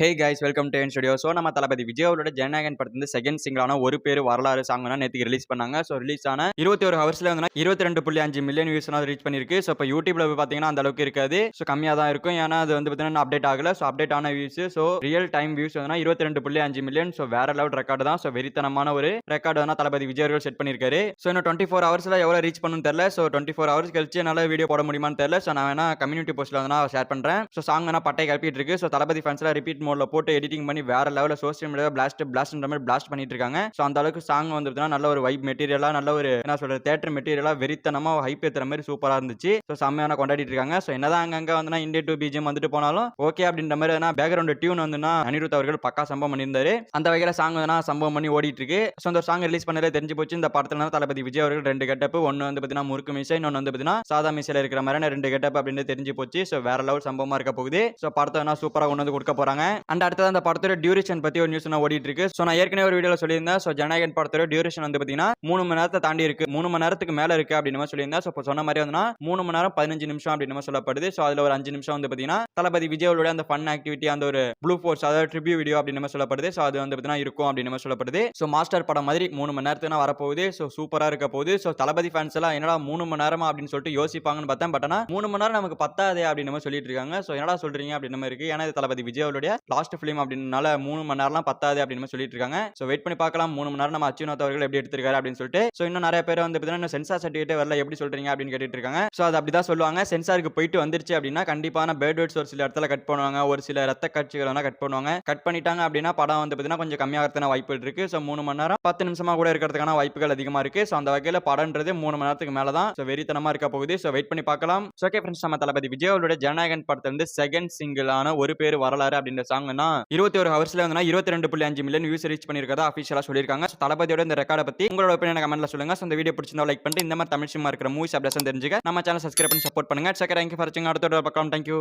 Hey guys welcome to N studio. So நம்ம தளபதி விஜய் அவரோட ஜனநாயகன் படத்துல செகண்ட் சிங்கிளான ஒரு பேர் வரலாறு சாங் நேற்றுக்கு ரிலீஸ் பண்ணாங்க. ஸோ ரிலீஸ் ஆன 21 ஹவர்ஸ்ல வந்து 22.5 மில்லியன் வியூஸ் ரீச் பண்ணிருக்கு. ஸோ இப்போ யூடியூப்ல பார்த்தீங்கன்னா அந்த அளவுக்கு இருக்காது. ஸோ கம்மியாக தான் இருக்கும். ஏன்னா அது வந்து பார்த்தீங்கன்னா அப்டேட் ஆகல. ஸோ அப்டேட் ஆன views so real time views வந்து 22.5 மில்லியன். ஸோ வேற லெவல் ரெக்கார்டு தான். ஸோ வெறித்தனமான ஒரு ரெக்கார்டு வந்து தளபதி விஜய் அவர்கள் செட் பண்ணியிருக்காரு. ஸோ இன்னும் 24 ஹவர்ஸ்ல எவ்வளோ ரீச் பண்ணுன்னு தெரியல. ஸோ 24 ஹவர்ஸ் கழிச்சு என்னால் வீடியோ போட முடியுமான்னு தெரியல. ஸோ நான் வேணா கம்யூனிட்டி போஸ்ட்ல வந்து ஷேர் பண்றேன். ஸோ சாங் பட்டை கலப்பிட்டு இருக்கு. ஸோ தளபதி ஃபேன்ஸ்லாம் ரிப்பீட் மோட்ல போட்டு எடிட்டிங் பண்ணி வேற லெவல்ல சோசியல் மீடியா பிளாஸ்ட்ன்ற மாதிரி பிளாஸ்ட் பண்ணிட்டு இருக்காங்க. சோ அந்த அளவுக்கு சாங் வந்து நல்ல ஒரு வைப் மெட்டீரியலா, நல்ல ஒரு என்ன சொல்றது தியேட்டர் மெட்டீரியலா வெறித்தனமா ஹைப் ஏத்துற மாதிரி சூப்பரா இருந்துச்சு. சோ செம்மையான கொண்டாடிட்டு இருக்காங்க. சோ என்னதான் அங்கங்க வந்து இந்தியா டு பிஜிஎம் வந்துட்டு போனாலும் ஓகே அப்படின்ற மாதிரி பேக்ரவுண்ட் டியூன் வந்து அனிருத் அவர்கள் பக்கா சம்பவம் பண்ணியிருந்தாரு. அந்த வகையில சாங் சம்பவம் பண்ணி ஓடிட்டு இருக்கு. சோ அந்த சாங் ரிலீஸ் பண்ணதே தெரிஞ்சு போச்சு. இந்த படத்துல தளபதி விஜய் அவர்கள் ரெண்டு கெட்டப், ஒன்னு வந்து பாத்தீங்கன்னா முறுக்கு மீசை, இன்னொன்னு வந்து பாத்தீங்கன்னா சாதா மீசையில இருக்கிற மாதிரி ரெண்டு கெட்டப் அப்படின்னு தெரிஞ்சு போச்சு. சோ வேற லெவல் சம்பவமா இருக்க போகுது. சோ படத்தை சூப்பரா கொண்டு வந்து கொடுக்க போறாங்க. அண்ட் அடுத்தது அந்த படத்தோட டியூரேஷன் பத்தி ஒரு நியூஸ் ஓடிட்டு இருக்கு. சோ நான் ஏற்கனவே ஒரு வீடியோல சொல்லியிருந்தேன். சோ ஜனநாயகன் படத்தோட டியூரேஷன் வந்து பாத்தீங்கன்னா 3 மணி நேரத்தை தாண்டி இருக்கு. 3 மணி நேரத்துக்கு மேல இருக்கு அப்படின்னு சொல்லியிருந்தேன். சோ சொன்ன மாதிரி வந்து 3 மணி நேரம் 15 நிமிஷம் அப்படின்னு சொல்லப்படுது. சோ அதுல ஒரு 5 நிமிஷம் வந்து பாத்தீங்கன்னா தளபதி விஜயோட அந்த ஃபன் ஆக்டிவிட்டி, அந்த ஒரு ப்ளூ ஃபோர்ஸ் அதாவது ட்ரிபியூ வீடியோ அப்படின்னு சொல்லப்படுது. சோ அது வந்து பாத்தீங்கன்னா இருக்கும் அப்படின்னு சொல்லப்படுது. சோ மாஸ்டர் படம் மாதிரி 3 மணி நேரத்துக்கு வரப்போகுது. சோ சூப்பரா இருக்க போகுது. சோ தளபதி ஃபேன்ஸ் எல்லாம் என்னடா 3 மணி நேரமா அப்படின்னு சொல்லிட்டு யோசிப்பாங்கன்னு பார்த்தேன். பட் ஆனா 3 மணி நேரம் நமக்கு பத்தாதே அப்படின்னு சொல்லிட்டு இருக்காங்க. சோ என்னடா சொல்றீங்க அப்படின்னு மாதிரி இருக்கு. ஏன்னா இது தளபதி விஜயோட லாஸ்ட் ஃபிலிம் அப்படினால 3 மணி நேரம்லாம் பத்தாது அப்படின்னு சொல்லிட்டு இருக்காங்க. சோ வெயிட் பண்ணி பார்க்கலாம் 3 மணி நேரம் நம்ம அச்சுநாத் அவர்கள் எப்படி எடுத்திருக்காரு அப்படின்னு சொல்லிட்டு. சோ இன்னும் நிறைய பேர் வந்து பாத்தீங்கன்னா சென்சார் சர்டிஃபிகேட் வரல எப்படி சொல்றீங்க அப்படின்னு கேட்டுட்டு இருக்காங்க. சோ அது அப்படிதான் சொல்லுவாங்க. சென்சாருக்கு போயிட்டு வந்துருச்சு அப்படின்னா கண்டிப்பான பேட் வேர்ட்ஸ் ஒரு சில இடத்துல கட் பண்ணுவாங்க. ஒரு சில ரத்த காட்சிகள் கட் பண்ணுவாங்க. கட் பண்ணிட்டாங்க அப்படின்னா படம் வந்து பாத்தீங்கன்னா கொஞ்சம் கம்மியாகிறதுக்கான வாய்ப்புகள் இருக்கு. சோ 3 மணி நேரம் 10 நிமிஷமா கூட இருக்கிறதுக்கான வாய்ப்புகள் அதிகமா இருக்கு. சோ அந்த வகையில படம்ன்றது 3 மணி நேரத்துக்கு மேல தான். சோ வெறித்தனமா இருக்க போகுது. சோ வெயிட் பண்ணி பார்க்கலாம். சோ ஓகே ஃப்ரெண்ட்ஸ், நம்ம தளபதி விஜய் அவரோட ஜனநாயகன் படத்துல இருந்து செகண்ட் சிங்கிளான ஒரு பேர் வரலாறு அப்படின்ற சாங்னா 21 ஹவர்ஸ்ல வந்து 22.5 மில்லியன் வியூஸ் ரீச் பண்ணிருக்கதா ஆஃபிஷியலா சொல்லிருக்காங்க. சோ தளபதியோட இந்த ரெக்கார்டை பத்தி உங்களோட ஒப்பீனியன் கமெண்ட்ல சொல்லுங்க. சோ இந்த வீடியோ பிடிச்சிருந்தா லைக் பண்ணிட்டு இந்த மாதிரி தமிழ் சினிமா இருக்கிற மூவிஸ் அப்டேட்ஸ் தெரிஞ்சுக்க நம்ம சேனல் சப்ஸ்கிரைப் பண்ணி சப்போர்ட் பண்ணுங்க. சக்கரை தேங்க்யூ ஃபார் வாட்சிங். அடுத்த வீடியோல பார்க்கலாம். தேங்க்யூ.